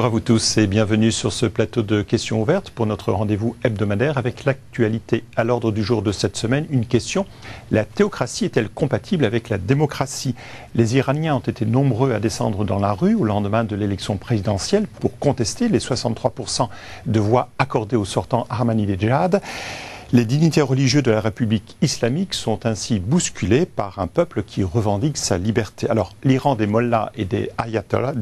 Bonjour à vous tous et bienvenue sur ce plateau de questions ouvertes pour notre rendez-vous hebdomadaire avec l'actualité à l'ordre du jour de cette semaine. Une question, la théocratie est-elle compatible avec la démocratie? Les Iraniens ont été nombreux à descendre dans la rue au lendemain de l'élection présidentielle pour contester les 63% de voix accordées au sortant Ahmadinejad. Les dignitaires religieux de la République islamique sont ainsi bousculés par un peuple qui revendique sa liberté. Alors, l'Iran des mollahs et des ayatollahs,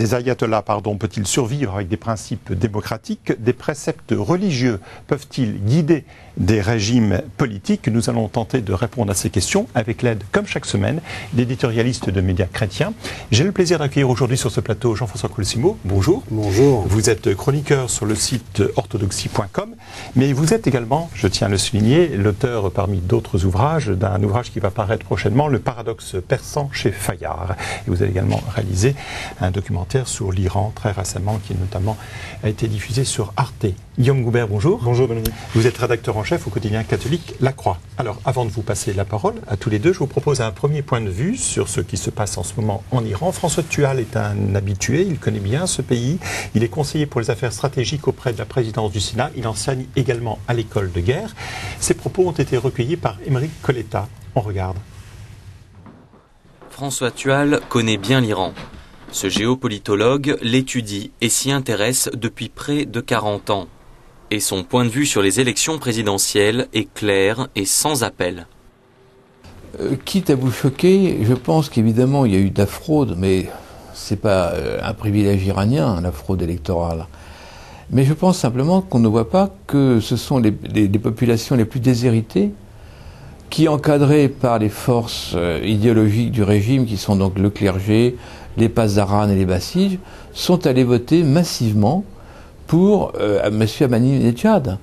peut-il survivre avec des principes démocratiques? Des préceptes religieux peuvent-ils guider des régimes politiques? Nous allons tenter de répondre à ces questions avec l'aide, comme chaque semaine, d'éditorialistes de médias chrétiens. J'ai le plaisir d'accueillir aujourd'hui sur ce plateau Jean-François Colsimo. Bonjour. Bonjour. Vous êtes chroniqueur sur le site orthodoxie.com, mais vous êtes également, je tiens à le souligner, l'auteur parmi d'autres ouvrages d'un ouvrage qui va paraître prochainement, Le paradoxe persan chez Fayard. Et vous avez également réalisé un documentaire sur l'Iran très récemment qui notamment a été diffusé sur Arte. Guillaume Goubert, bonjour. Bonjour Dominique. Vous êtes rédacteur en chef au quotidien catholique La Croix. Alors avant de vous passer la parole à tous les deux, je vous propose un premier point de vue sur ce qui se passe en ce moment en Iran. François Tual est un habitué, il connaît bien ce pays. Il est conseiller pour les affaires stratégiques auprès de la présidence du Sénat. Il enseigne également à l'école de guerre. Ses propos ont été recueillis par Émeric Coletta. On regarde. François Tual connaît bien l'Iran. Ce géopolitologue l'étudie et s'y intéresse depuis près de 40 ans. Et son point de vue sur les élections présidentielles est clair et sans appel. Quitte à vous choquer, je pense qu'évidemment il y a eu de la fraude, mais c'est pas un privilège iranien, la fraude électorale. Mais je pense simplement qu'on ne voit pas que ce sont les populations les plus déshéritées qui, encadrées par les forces idéologiques du régime, qui sont donc le clergé, les Pasdaran et les Bassiges, sont allées voter massivement pour M. Ahmadinejad.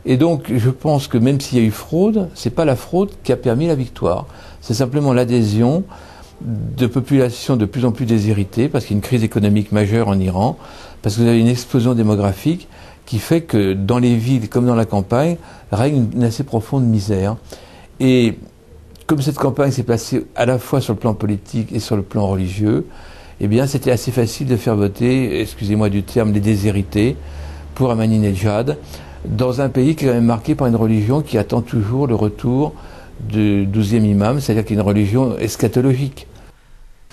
Et donc, je pense que même s'il y a eu fraude, c'est pas la fraude qui a permis la victoire. C'est simplement l'adhésion de populations de plus en plus déshéritées, parce qu'il y a une crise économique majeure en Iran, parce que vous avez une explosion démographique qui fait que dans les villes comme dans la campagne, règne une assez profonde misère. Et comme cette campagne s'est passée à la fois sur le plan politique et sur le plan religieux, eh bien c'était assez facile de faire voter, excusez-moi du terme, les déshérités pour Ahmadinejad, dans un pays qui est quand même marqué par une religion qui attend toujours le retour du 12e imam, c'est-à-dire qu'il y a une religion eschatologique.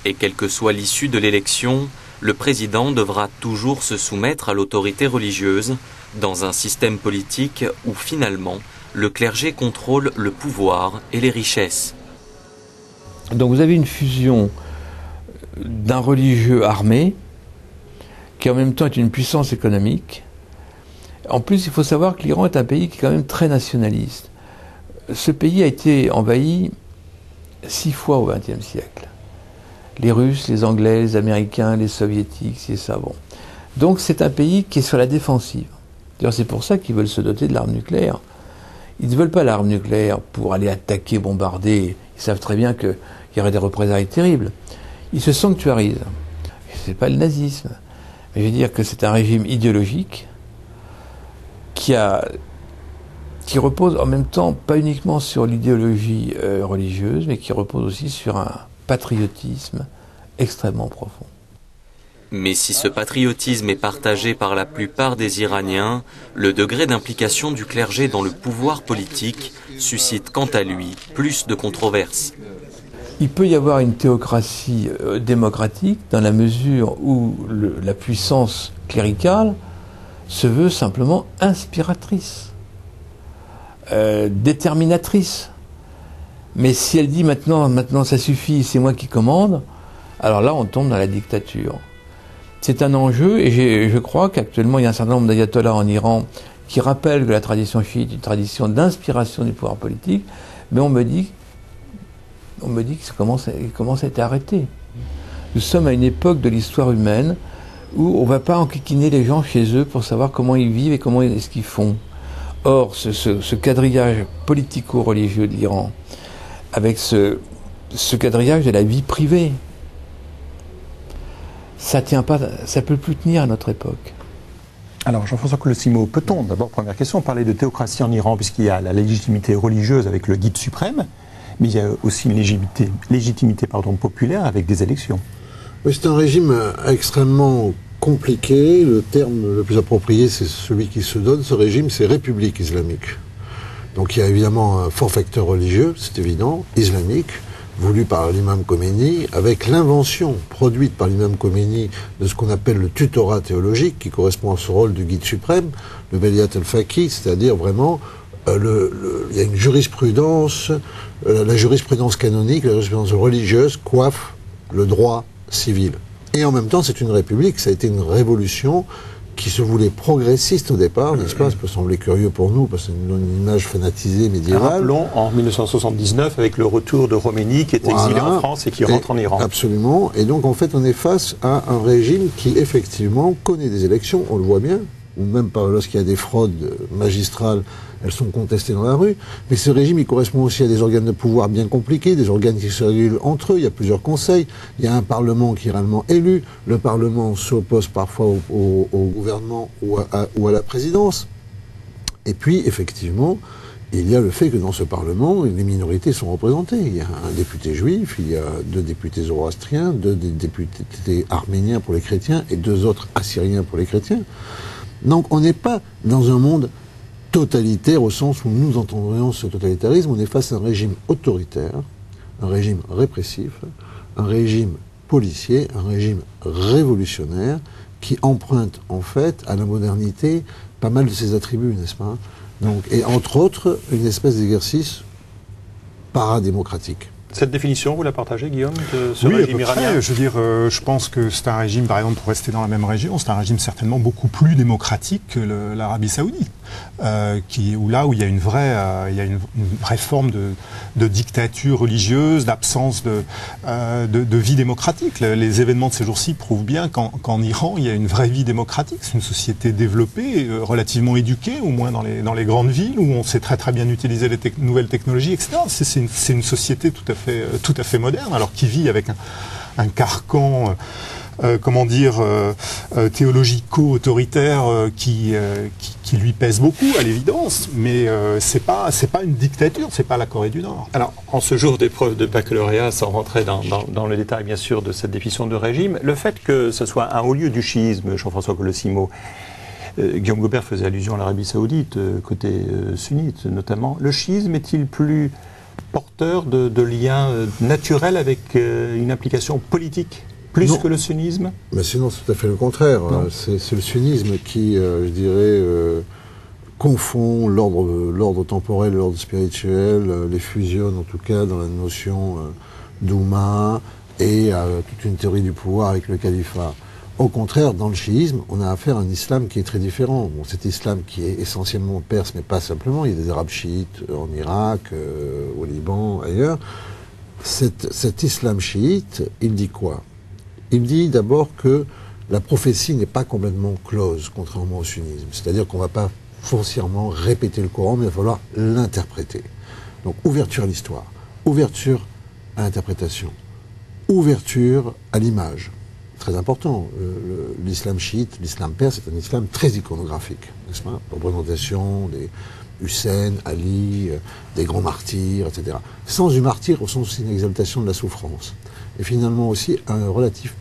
Et quelle que soit l'issue de l'élection, le président devra toujours se soumettre à l'autorité religieuse dans un système politique où finalement le clergé contrôle le pouvoir et les richesses. Donc vous avez une fusion d'un religieux armé qui en même temps est une puissance économique. En plus, il faut savoir que l'Iran est un pays qui est quand même très nationaliste. Ce pays a été envahi 6 fois au XXe siècle. Les Russes, les Anglais, les Américains, les Soviétiques, c'est ça. Bon. Donc c'est un pays qui est sur la défensive. D'ailleurs, c'est pour ça qu'ils veulent se doter de l'arme nucléaire. Ils ne veulent pas l'arme nucléaire pour aller attaquer, bombarder. Ils savent très bien qu'il y aurait des représailles terribles. Ils se sanctuarisent. C'est pas le nazisme. Mais je veux dire que c'est un régime idéologique qui repose en même temps pas uniquement sur l'idéologie religieuse, mais qui repose aussi sur un patriotisme extrêmement profond. Mais si ce patriotisme est partagé par la plupart des Iraniens, le degré d'implication du clergé dans le pouvoir politique suscite quant à lui plus de controverses. Il peut y avoir une théocratie démocratique dans la mesure où la puissance cléricale se veut simplement inspiratrice, déterminatrice. Mais si elle dit maintenant ça suffit, c'est moi qui commande, alors là on tombe dans la dictature. C'est un enjeu et je crois qu'actuellement il y a un certain nombre d'ayatollahs en Iran qui rappellent que la tradition chiite est une tradition d'inspiration du pouvoir politique, mais on me dit que ça commence à être arrêté. Nous sommes à une époque de l'histoire humaine où on ne va pas enquiquiner les gens chez eux pour savoir comment ils vivent et comment est-ce qu'ils font. Or, ce quadrillage politico-religieux de l'Iran, avec ce quadrillage de la vie privée, ça ne peut plus tenir à notre époque. Alors, Jean-François Colsimo, peut-on, d'abord, première question, parler de théocratie en Iran, puisqu'il y a la légitimité religieuse avec le guide suprême, mais il y a aussi une légitimité populaire avec des élections. Oui, c'est un régime extrêmement compliqué. Le terme le plus approprié, c'est celui qui se donne, ce régime, c'est République islamique. Donc il y a évidemment un fort facteur religieux, c'est évident, islamique, voulu par l'imam Khomeini, avec l'invention produite par l'imam Khomeini de ce qu'on appelle le tutorat théologique, qui correspond à ce rôle du guide suprême, le Veliyat al-Faqih, c'est-à-dire vraiment, il y a une jurisprudence, la jurisprudence canonique, la jurisprudence religieuse coiffe le droit civil. Et en même temps, c'est une république, ça a été une révolution qui se voulait progressiste au départ, n'est-ce pas? Ça peut sembler curieux pour nous, parce que c'est une image fanatisée médiévale. Rappelons, en 1979, avec le retour de Khomeini, qui est exilé en France et qui rentre en Iran. Absolument. Et donc, en fait, on est face à un régime qui, effectivement, connaît des élections, on le voit bien, ou même lorsqu'il y a des fraudes magistrales, elles sont contestées dans la rue. Mais ce régime, il correspond aussi à des organes de pouvoir bien compliqués, des organes qui se régulent entre eux. Il y a plusieurs conseils. Il y a un Parlement qui est réellement élu. Le Parlement s'oppose parfois au gouvernement ou à la présidence. Et puis, effectivement, il y a le fait que dans ce Parlement, les minorités sont représentées. Il y a un député juif, il y a 2 députés zoroastriens, 2 députés arméniens pour les chrétiens et 2 autres assyriens pour les chrétiens. Donc, on n'est pas dans un monde totalitaire au sens où nous entendrions ce totalitarisme. On est face à un régime autoritaire, un régime répressif, un régime policier, un régime révolutionnaire qui emprunte en fait à la modernité pas mal de ses attributs, n'est-ce pas? Donc, et entre autres, une espèce d'exercice paradémocratique. Cette définition, vous la partagez, Guillaume, de ce régime iranien? Je veux dire, je pense que c'est un régime, par exemple, pour rester dans la même région, c'est un régime certainement beaucoup plus démocratique que l'Arabie Saoudite, où il y a une vraie forme de dictature religieuse, d'absence de vie démocratique. Les événements de ces jours-ci prouvent bien qu'en Iran, il y a une vraie vie démocratique. C'est une société développée, relativement éduquée, au moins dans les grandes villes, où on sait très très bien utiliser les nouvelles technologies, etc. C'est une société tout à fait moderne, alors qui vit avec un carcan, théologico-autoritaire qui lui pèse beaucoup, à l'évidence, mais c'est pas une dictature, c'est pas la Corée du Nord. Alors, en ce jour d'épreuve de baccalauréat, sans rentrer dans le détail, bien sûr, de cette définition de régime, le fait que ce soit un haut lieu du chiisme, Jean-François Colosimo, Guillaume Gobert faisait allusion à l'Arabie Saoudite, côté sunnite notamment, le chiisme est-il plus porteur de liens naturels avec une implication politique plus non. Que le sunnisme? Mais sinon, c'est tout à fait le contraire. C'est le sunnisme qui, je dirais, confond l'ordre temporel et l'ordre spirituel, les fusionne en tout cas dans la notion d'Oumma et toute une théorie du pouvoir avec le califat. Au contraire, dans le chiisme, on a affaire à un islam qui est très différent. Bon, cet islam qui est essentiellement perse, mais pas simplement. Il y a des arabes chiites en Irak, au Liban, ailleurs. Cet islam chiite, il dit quoi? Il dit d'abord que la prophétie n'est pas complètement close, contrairement au sunnisme. C'est-à-dire qu'on ne va pas foncièrement répéter le Coran, mais il va falloir l'interpréter. Donc, ouverture à l'histoire, ouverture à l'interprétation, ouverture à l'image. Très important. L'islam chiite, l'islam perse, c'est un islam très iconographique, n'est-ce pas? Représentation des Hussein, Ali, des grands martyrs, etc. Sens du martyr au sens aussi d'une exaltation de la souffrance. Et finalement aussi un relative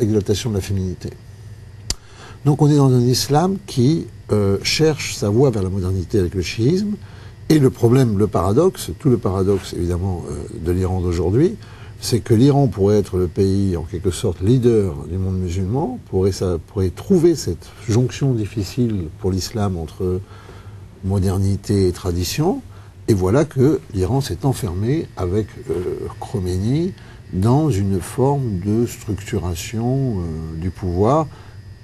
exaltation de la féminité. Donc on est dans un islam qui cherche sa voie vers la modernité avec le chiisme. Et le problème, le paradoxe, tout le paradoxe évidemment de l'Iran d'aujourd'hui, c'est que l'Iran pourrait être le pays, en quelque sorte, leader du monde musulman, pourrait trouver cette jonction difficile pour l'islam entre modernité et tradition, et voilà que l'Iran s'est enfermé avec Khomeini dans une forme de structuration du pouvoir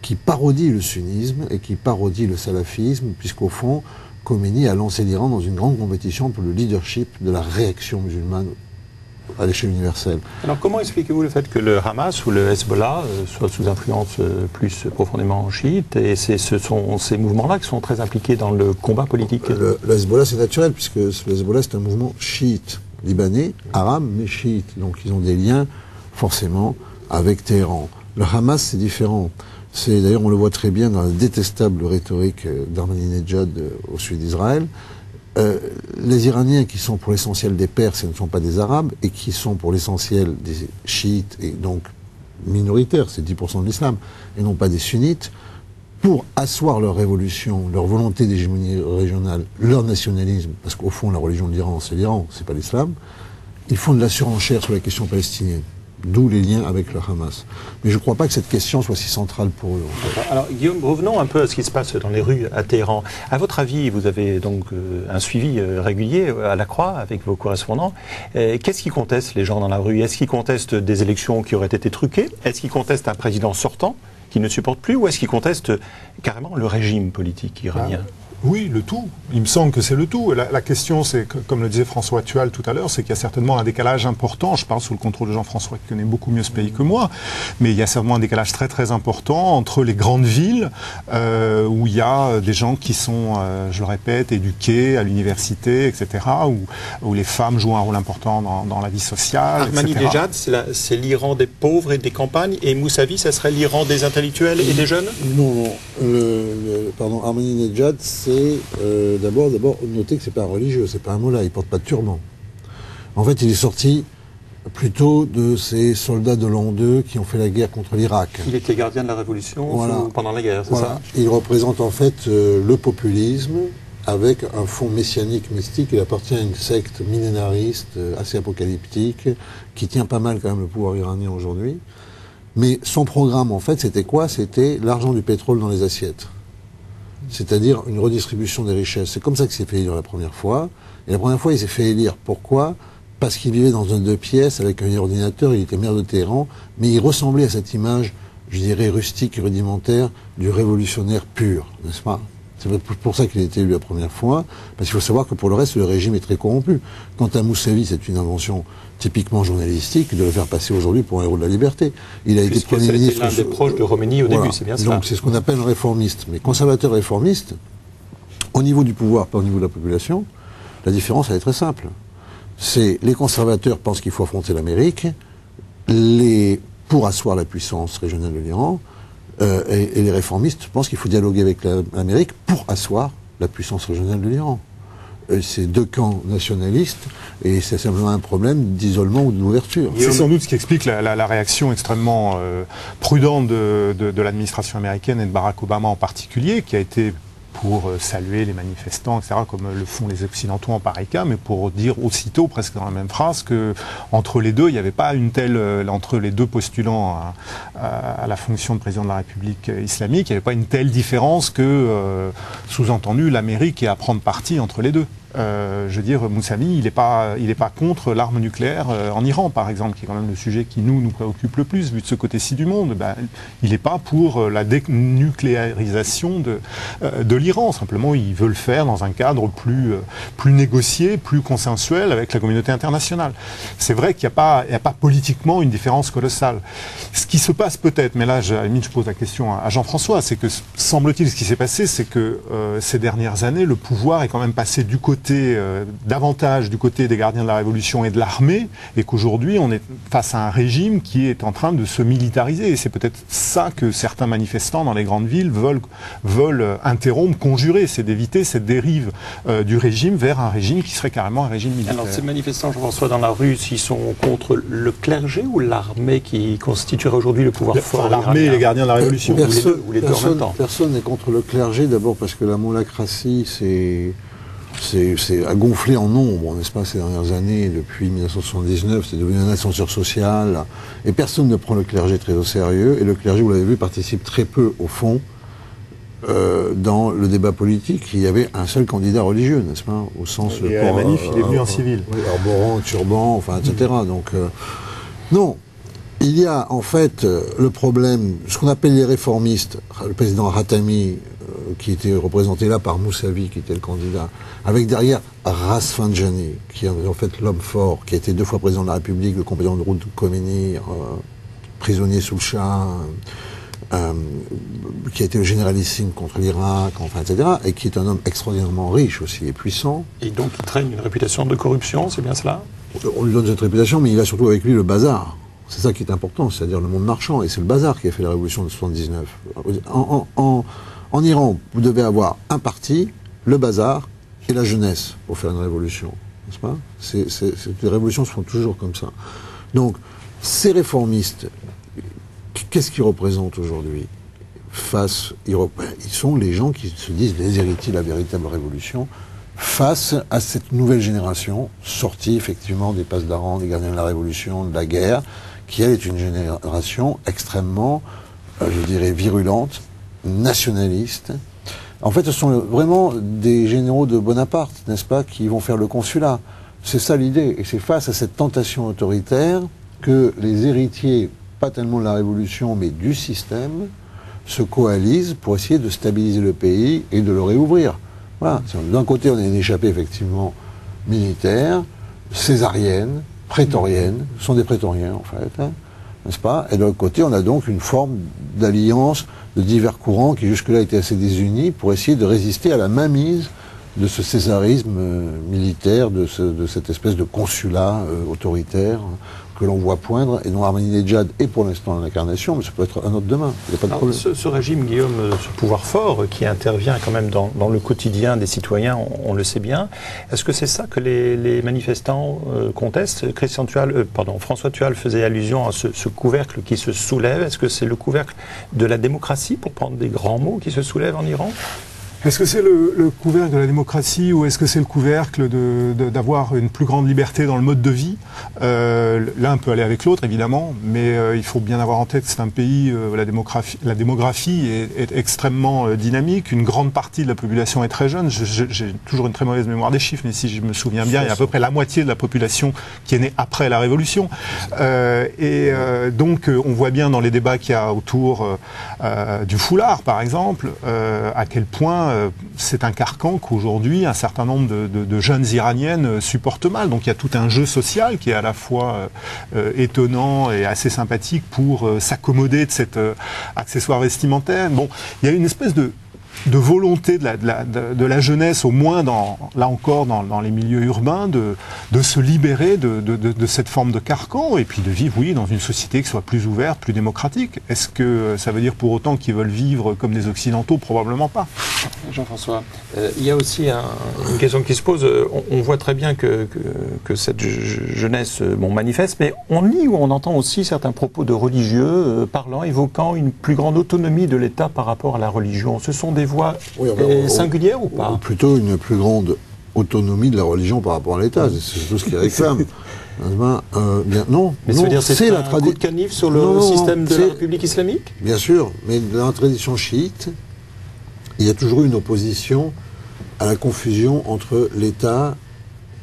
qui parodie le sunnisme et qui parodie le salafisme, puisqu'au fond, Khomeini a lancé l'Iran dans une grande compétition pour le leadership de la réaction musulmane à l'échelle universelle. Alors comment expliquez-vous le fait que le Hamas ou le Hezbollah soient sous influence plus profondément chiite, et ce sont ces mouvements-là qui sont très impliqués dans le combat politique? Le Hezbollah, c'est naturel, puisque le Hezbollah, c'est un mouvement chiite, libanais, arabe, mais chiite. Donc ils ont des liens, forcément, avec Téhéran. Le Hamas, c'est différent. D'ailleurs, on le voit très bien dans la détestable rhétorique d'Ahmadinejad au sud d'Israël. Les Iraniens qui sont pour l'essentiel des Perses et ne sont pas des Arabes, et qui sont pour l'essentiel des chiites et donc minoritaire, c'est 10% de l'islam, et non pas des sunnites, pour asseoir leur révolution, leur volonté d'hégémonie régionale, leur nationalisme, parce qu'au fond, la religion de l'Iran, c'est pas l'islam, ils font de la surenchère sur la question palestinienne. D'où les liens avec le Hamas. Mais je ne crois pas que cette question soit si centrale pour eux. En fait. Alors Guillaume, revenons un peu à ce qui se passe dans les rues à Téhéran. À votre avis, vous avez donc un suivi régulier à la Croix avec vos correspondants. Qu'est-ce qui conteste les gens dans la rue? Est-ce qu'ils contestent des élections qui auraient été truquées? Est-ce qu'ils contestent un président sortant qui ne supporte plus? Ou est-ce qu'ils contestent carrément le régime politique iranien? Oui, le tout. Il me semble que c'est le tout. La question, c'est, comme le disait François Tual tout à l'heure, c'est qu'il y a certainement un décalage important. Je parle sous le contrôle de Jean-François qui connaît beaucoup mieux ce pays que moi. Mais il y a certainement un décalage très très important entre les grandes villes où il y a des gens qui sont, je le répète, éduqués à l'université, etc. Où les femmes jouent un rôle important dans la vie sociale, Ahmadinejad, c'est l'Iran des pauvres et des campagnes. Et Moussavi, ça serait l'Iran des intellectuels et des jeunes? Non, pardon, Ahmadinejad, c'est d'abord noter que c'est pas un religieux, c'est pas un mollah, il porte pas de turban. En fait, il est sorti plutôt de ces soldats de l'an 2 qui ont fait la guerre contre l'Irak. Il était gardien de la Révolution pendant la guerre, c'est ça? Il représente en fait le populisme avec un fond messianique mystique. Il appartient à une secte millénariste assez apocalyptique qui tient pas mal quand même le pouvoir iranien aujourd'hui. Mais son programme en fait c'était quoi? C'était l'argent du pétrole dans les assiettes. C'est-à-dire une redistribution des richesses. C'est comme ça qu'il s'est fait élire la première fois. Et la première fois, il s'est fait élire. Pourquoi? Parce qu'il vivait dans un 2 pièces avec un ordinateur, il était maire de Téhéran, mais il ressemblait à cette image, je dirais, rustique et rudimentaire du révolutionnaire pur, n'est-ce pas? C'est pour ça qu'il a été élu la première fois, parce qu'il faut savoir que pour le reste, le régime est très corrompu. Quant à Moussavi, c'est une invention typiquement journalistique de le faire passer aujourd'hui pour un héros de la liberté. Il a été Premier ministre. L'un des proches de Khomeini au début, c'est bien ça. Donc c'est ce qu'on appelle un réformiste. Mais conservateur réformiste, au niveau du pouvoir, pas au niveau de la population, la différence elle est très simple. C'est les conservateurs pensent qu'il faut affronter l'Amérique, pour asseoir la puissance régionale de l'Iran, et les réformistes pensent qu'il faut dialoguer avec l'Amérique pour asseoir la puissance régionale de l'Iran. C'est deux camps nationalistes et c'est simplement un problème d'isolement ou d'ouverture. C'est sans doute ce qui explique la réaction extrêmement prudente de l'administration américaine et de Barack Obama en particulier, qui a été pour saluer les manifestants, etc., comme le font les Occidentaux en pareil cas, mais pour dire aussitôt, presque dans la même phrase, que entre les deux, il n'y avait pas une telle, entre les deux postulants à la fonction de président de la République islamique, il n'y avait pas une telle différence que, sous-entendu, l'Amérique est à prendre parti entre les deux. Je veux dire, Moussavi, il n'est pas contre l'arme nucléaire en Iran, par exemple, qui est quand même le sujet qui nous préoccupe le plus, vu de ce côté-ci du monde. Ben, il n'est pas pour la dénucléarisation de l'Iran. Simplement, il veut le faire dans un cadre plus négocié, plus consensuel avec la communauté internationale. C'est vrai qu'il n'y a pas politiquement une différence colossale. Ce qui se passe peut-être, mais là, à la limite, je pose la question à Jean-François, c'est que, semble-t-il, ce qui s'est passé, c'est que ces dernières années, le pouvoir est quand même passé du côté davantage du côté des gardiens de la Révolution et de l'armée, et qu'aujourd'hui on est face à un régime qui est en train de se militariser. Et c'est peut-être ça que certains manifestants dans les grandes villes veulent interrompre, conjurer, c'est d'éviter cette dérive du régime vers un régime qui serait carrément un régime militaire. Alors ces manifestants, Jean-François, dans la rue, s'ils sont contre le clergé ou l'armée qui constituerait aujourd'hui le pouvoir fort? L'armée et les gardiens de la Révolution. Ou les deux en même temps. Personne n'est contre le clergé, d'abord parce que la mollacratie, c'est a gonflé en nombre, n'est-ce pas, ces dernières années. Depuis 1979, c'est devenu un ascenseur social. Et personne ne prend le clergé très au sérieux. Et le clergé, vous l'avez vu, participe très peu, au fond, dans le débat politique. Il y avait un seul candidat religieux, n'est-ce pas, au sens... Et à la manif, il est venu en civil. Oui, arborant, turban, enfin, etc. Donc, non. Il y a, en fait, le problème, ce qu'on appelle les réformistes, le président Khatami, qui était représenté là par Moussavi, qui était le candidat, avec derrière Rafsanjani, qui est en fait l'homme fort, qui a été 2 fois président de la République, le compagnon de route de Khomeini, prisonnier sous le Shah, qui a été le généralissime contre l'Irak, enfin, etc., et qui est un homme extraordinairement riche aussi et puissant. Et donc il traîne une réputation de corruption, c'est bien cela? On lui donne cette réputation, mais il a surtout avec lui le bazar. C'est ça qui est important, c'est-à-dire le monde marchand, et c'est le bazar qui a fait la révolution de 79. En Iran, vous devez avoir un parti, le bazar et la jeunesse pour faire une révolution, n'est-ce pas? Les révolutions se font toujours comme ça. Donc, ces réformistes qu'est-ce qu'ils représentent aujourd'hui ils sont les gens qui se disent les héritiers de la véritable révolution face à cette nouvelle génération sortie effectivement des passes d'Aran, des gardiens de la révolution, de la guerre, qui elle est une génération extrêmement, je dirais, virulente, nationaliste. En fait, ce sont vraiment des généraux de Bonaparte, n'est-ce pas, qui vont faire le consulat. C'est ça l'idée. Et c'est face à cette tentation autoritaire que les héritiers, pas tellement de la révolution, mais du système, se coalisent pour essayer de stabiliser le pays et de le réouvrir. Voilà. D'un côté, on a une échappée effectivement militaire, césarienne, prétorienne, ce sont des prétoriens en fait, hein, n'est-ce pas? Et de l'autre côté, on a donc une forme d'alliance de divers courants qui jusque-là étaient assez désunis pour essayer de résister à la mainmise de ce césarisme militaire, de cette espèce de consulat autoritaire que l'on voit poindre et dont Ahmadinejad est pour l'instant l'incarnation, mais ça peut être un autre demain. Il n'y a pas de problème. Ce régime, Guillaume, ce pouvoir fort qui intervient quand même dans le quotidien des citoyens, on le sait bien. Est-ce que c'est ça que les manifestants contestent? François Thual faisait allusion à ce couvercle qui se soulève. Est-ce que c'est le couvercle de la démocratie, pour prendre des grands mots, qui se soulève en Iran? Est-ce que c'est le couvercle de la démocratie ou est-ce que c'est le couvercle d'avoir une plus grande liberté dans le mode de vie? L'un peut aller avec l'autre, évidemment, mais il faut bien avoir en tête que c'est un pays où la démographie est extrêmement dynamique. Une grande partie de la population est très jeune. J'ai toujours une très mauvaise mémoire des chiffres, mais si je me souviens bien, il y a à peu près la moitié de la population qui est née après la Révolution. Donc, on voit bien dans les débats qu'il y a autour du foulard, par exemple, à quel point c'est un carcan qu'aujourd'hui un certain nombre de jeunes iraniennes supportent mal. Donc il y a tout un jeu social qui est à la fois étonnant et assez sympathique pour s'accommoder de cet accessoire vestimentaire. Bon, il y a une espèce de volonté de la jeunesse, au moins là encore dans les milieux urbains, de se libérer de cette forme de carcan et puis de vivre, oui, dans une société qui soit plus ouverte, plus démocratique. Est-ce que ça veut dire pour autant qu'ils veulent vivre comme des Occidentaux? Probablement pas. Jean-François, il y a aussi une question qui se pose. On voit très bien que cette jeunesse manifeste, mais on lit ou on entend aussi certains propos de religieux évoquant une plus grande autonomie de l'État par rapport à la religion. Ce sont des voix singulières ou pas? Plutôt une plus grande autonomie de la religion par rapport à l'État. C'est tout ce qu'ils réclament. Non. Mais ça veut dire c'est un coup de canif sur le système de la République islamique? Bien sûr, mais dans la tradition chiite, il y a toujours eu une opposition à la confusion entre l'État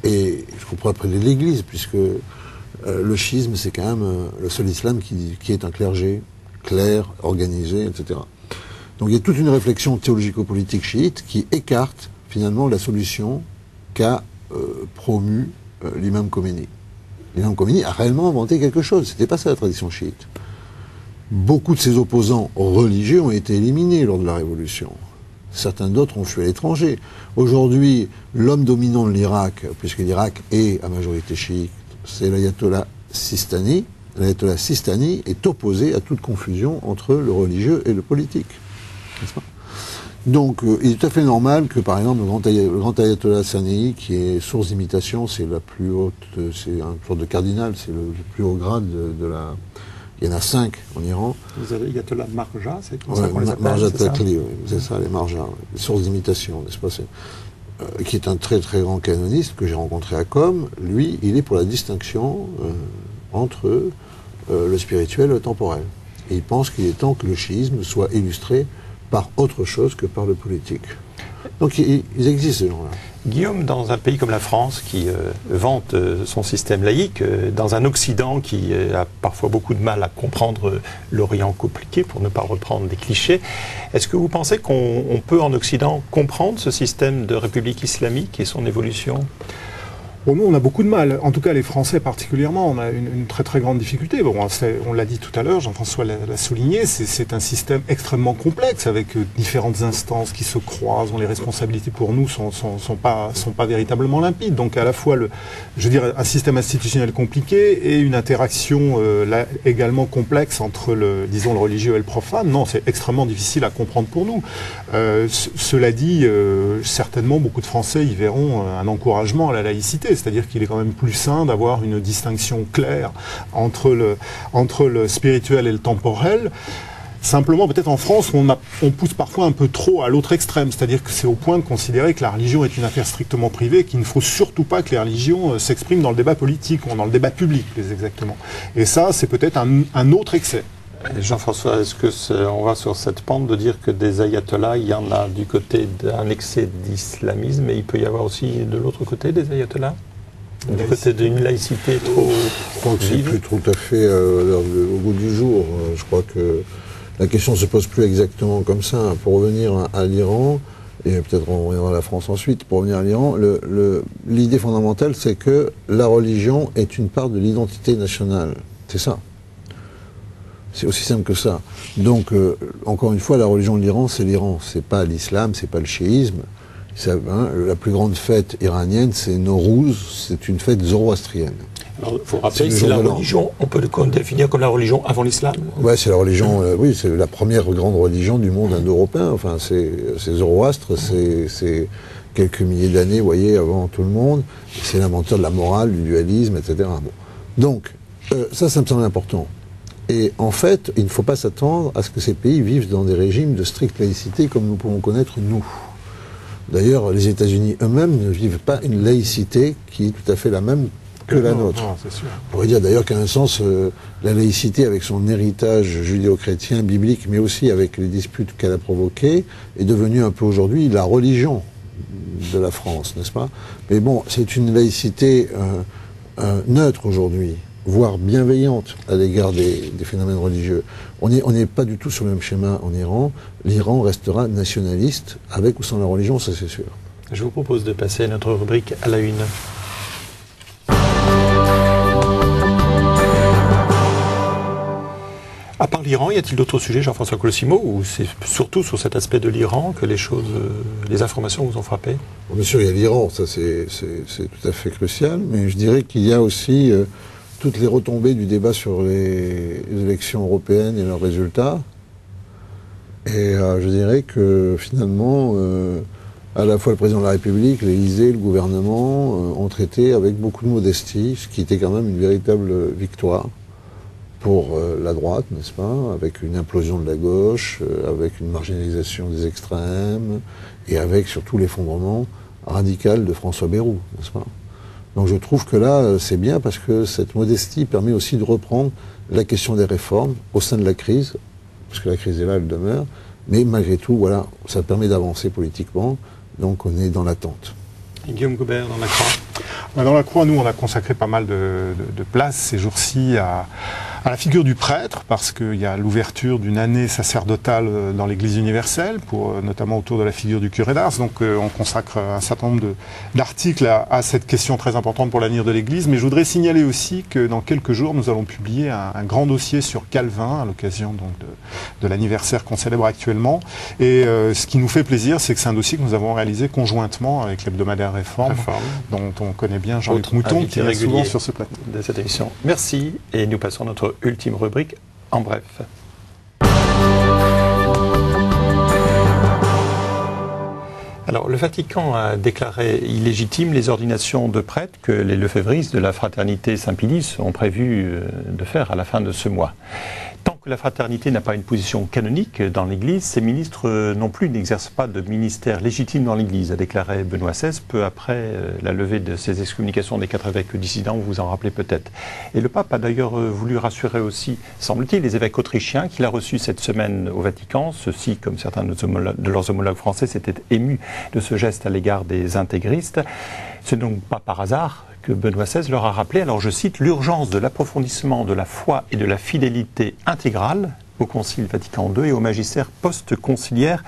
et, ce qu'on pourrait appeler l'Église, puisque le chiisme, c'est quand même le seul islam qui est un clergé clair, organisé, etc. Donc il y a toute une réflexion théologico-politique chiite qui écarte finalement la solution qu'a promue l'imam Khomeini. L'imam Khomeini a réellement inventé quelque chose, c'était pas ça la tradition chiite. Beaucoup de ses opposants religieux ont été éliminés lors de la Révolution. Certains d'autres ont fui à l'étranger. Aujourd'hui, l'homme dominant de l'Irak, puisque l'Irak est à majorité chiite, c'est l'ayatollah Sistani. L'ayatollah Sistani est opposé à toute confusion entre le religieux et le politique. N'est-ce pas? Donc, il est tout à fait normal que, par exemple, le grand ayatollah Sanei, qui est source d'imitation, c'est la plus haute, c'est un sorte de cardinal, c'est le plus haut grade de la... Il y en a 5 en Iran. Vous avez l'ayatollah Marja, c'est comme ça qu'on les appelle, Marja Taqi, oui, c'est ça, les Marjas, les sources d'imitation, n'est-ce pas, qui est un très très grand canoniste que j'ai rencontré à Com. Lui, il est pour la distinction entre le spirituel et le temporel. Et il pense qu'il est temps que le chiisme soit illustré par autre chose que par le politique. Donc ils existent, ces gens-là. Guillaume, dans un pays comme la France, qui vante son système laïque, dans un Occident qui a parfois beaucoup de mal à comprendre l'Orient compliqué, pour ne pas reprendre des clichés, est-ce que vous pensez qu'on peut en Occident comprendre ce système de république islamique et son évolution? Bon, nous, on a beaucoup de mal. En tout cas, les Français particulièrement, on a une très très grande difficulté. Bon, on l'a dit tout à l'heure, Jean-François l'a souligné, c'est un système extrêmement complexe avec différentes instances qui se croisent, dont les responsabilités pour nous sont pas véritablement limpides. Donc à la fois un système institutionnel compliqué et une interaction là, également complexe entre le religieux et le profane. Non, c'est extrêmement difficile à comprendre pour nous. Cela dit, certainement beaucoup de Français y verront un encouragement à la laïcité. compliqué, c'est-à-dire qu'il est quand même plus sain d'avoir une distinction claire entre le spirituel et le temporel. Simplement, peut-être en France, on pousse parfois un peu trop à l'autre extrême, c'est-à-dire que c'est au point de considérer que la religion est une affaire strictement privée et qu'il ne faut surtout pas que les religions s'expriment dans le débat politique, ou dans le débat public, plus exactement. Et ça, c'est peut-être un autre excès. Jean-François, est-ce qu'on va sur cette pente de dire que des ayatollahs, il y en a du côté d'un excès d'islamisme, et il peut y avoir aussi de l'autre côté des ayatollahs? Du côté d'une laïcité trop... Je crois que c'est plus tout à fait au goût du jour. Je crois que la question ne se pose plus exactement comme ça. Pour revenir à l'Iran, et peut-être on reviendra à la France ensuite, pour revenir à l'Iran, l'idée fondamentale, c'est que la religion est une part de l'identité nationale. C'est ça. C'est aussi simple que ça. Donc, encore une fois, la religion de l'Iran, c'est l'Iran. C'est pas l'islam, c'est pas le chiisme. La plus grande fête iranienne, c'est Nowruz, c'est une fête zoroastrienne. Il faut rappeler que c'est la religion, on peut le définir comme la religion avant l'islam. Ouais, c'est la religion, oui, c'est la première grande religion du monde indo-européen. Enfin, c'est Zoroastre, c'est quelques milliers d'années, vous voyez, avant tout le monde. C'est l'inventeur de la morale, du dualisme, etc. Bon. Donc, ça me semble important. Et en fait, il ne faut pas s'attendre à ce que ces pays vivent dans des régimes de stricte laïcité comme nous pouvons connaître nous. D'ailleurs, les États-Unis eux-mêmes ne vivent pas une laïcité qui est tout à fait la même que la nôtre. Non, c'est sûr. On pourrait dire d'ailleurs qu'à un sens, la laïcité, avec son héritage judéo-chrétien, biblique, mais aussi avec les disputes qu'elle a provoquées, est devenue un peu aujourd'hui la religion de la France, n'est-ce pas? Mais bon, c'est une laïcité neutre aujourd'hui, voire bienveillante à l'égard des phénomènes religieux. On n'est pas du tout sur le même schéma en Iran. L'Iran restera nationaliste, avec ou sans la religion, ça c'est sûr. Je vous propose de passer à notre rubrique à la une. À part l'Iran, y a-t-il d'autres sujets, Jean-François Colosimo, ou c'est surtout sur cet aspect de l'Iran que les informations vous ont frappé? Bon, bien sûr, il y a l'Iran, ça c'est tout à fait crucial, mais je dirais qu'il y a aussi toutes les retombées du débat sur les élections européennes et leurs résultats. Et je dirais que finalement, à la fois le président de la République, l'Élysée, le gouvernement ont traité avec beaucoup de modestie, ce qui était quand même une véritable victoire pour la droite, n'est-ce pas, avec une implosion de la gauche, avec une marginalisation des extrêmes, et avec surtout l'effondrement radical de François Bayrou, n'est-ce pas. Donc je trouve que là, c'est bien parce que cette modestie permet aussi de reprendre la question des réformes au sein de la crise, parce que la crise est là, elle demeure, mais malgré tout, voilà, ça permet d'avancer politiquement, donc on est dans l'attente. Guillaume Goubert, dans la Croix. Dans la Croix, nous, on a consacré pas mal de place ces jours-ci à la figure du prêtre, parce qu'il y a l'ouverture d'une année sacerdotale dans l'Église universelle, notamment autour de la figure du curé d'Ars. Donc on consacre un certain nombre d'articles à cette question très importante pour l'avenir de l'Église. Mais je voudrais signaler aussi que dans quelques jours, nous allons publier un grand dossier sur Calvin, à l'occasion donc de l'anniversaire qu'on célèbre actuellement. Et ce qui nous fait plaisir, c'est que c'est un dossier que nous avons réalisé conjointement avec l'hebdomadaire Réforme, dont on connaît bien Jean-Luc Mouton, qui est souvent sur ce plateau de cette émission. Merci, et nous passons à notre ultime rubrique, en bref. Alors, le Vatican a déclaré illégitime les ordinations de prêtres que les lefévristes de la fraternité Saint-Pilice ont prévu de faire à la fin de ce mois. Tant que la fraternité n'a pas une position canonique dans l'Église, ses ministres non plus n'exercent pas de ministère légitime dans l'Église, a déclaré Benoît XVI peu après la levée de ses excommunications des 4 évêques dissidents, vous vous en rappelez peut-être. Et le pape a d'ailleurs voulu rassurer aussi, semble-t-il, les évêques autrichiens qu'il a reçus cette semaine au Vatican. Ceux-ci, comme certains de leurs homologues français, s'étaient émus de ce geste à l'égard des intégristes. C'est donc pas par hasard que Benoît XVI leur a rappelé, alors je cite, l'urgence de l'approfondissement de la foi et de la fidélité intégrale au Concile Vatican II et au magistère post-conciliaire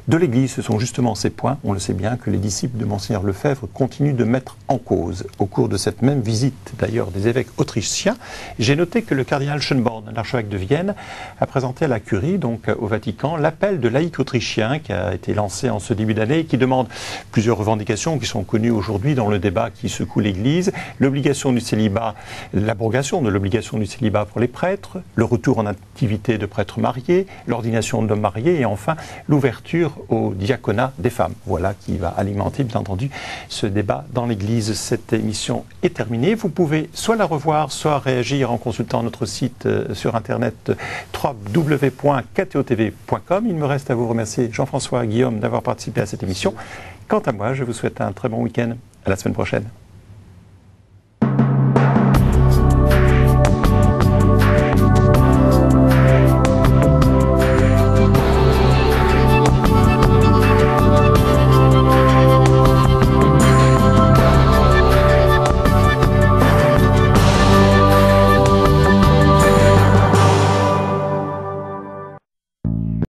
de l'Église. Ce sont justement ces points, on le sait bien, que les disciples de Monseigneur Lefebvre continuent de mettre en cause. Au cours de cette même visite, d'ailleurs, des évêques autrichiens, j'ai noté que le cardinal Schönborn, l'archevêque de Vienne, a présenté à la Curie, donc au Vatican, l'appel de laïcs autrichiens qui a été lancé en ce début d'année et qui demande plusieurs revendications qui sont connues aujourd'hui dans le débat qui secoue l'Église. L'obligation du célibat, l'abrogation de l'obligation du célibat pour les prêtres, le retour en activité de prêtres mariés, l'ordination d'hommes mariés et enfin l'ouverture au diaconat des femmes. Voilà qui va alimenter bien entendu ce débat dans l'Église. Cette émission est terminée. Vous pouvez soit la revoir, soit réagir en consultant notre site sur internet www.ktotv.com. Il me reste à vous remercier, Jean-François, Guillaume, d'avoir participé à cette émission. Quant à moi, je vous souhaite un très bon week-end. À la semaine prochaine.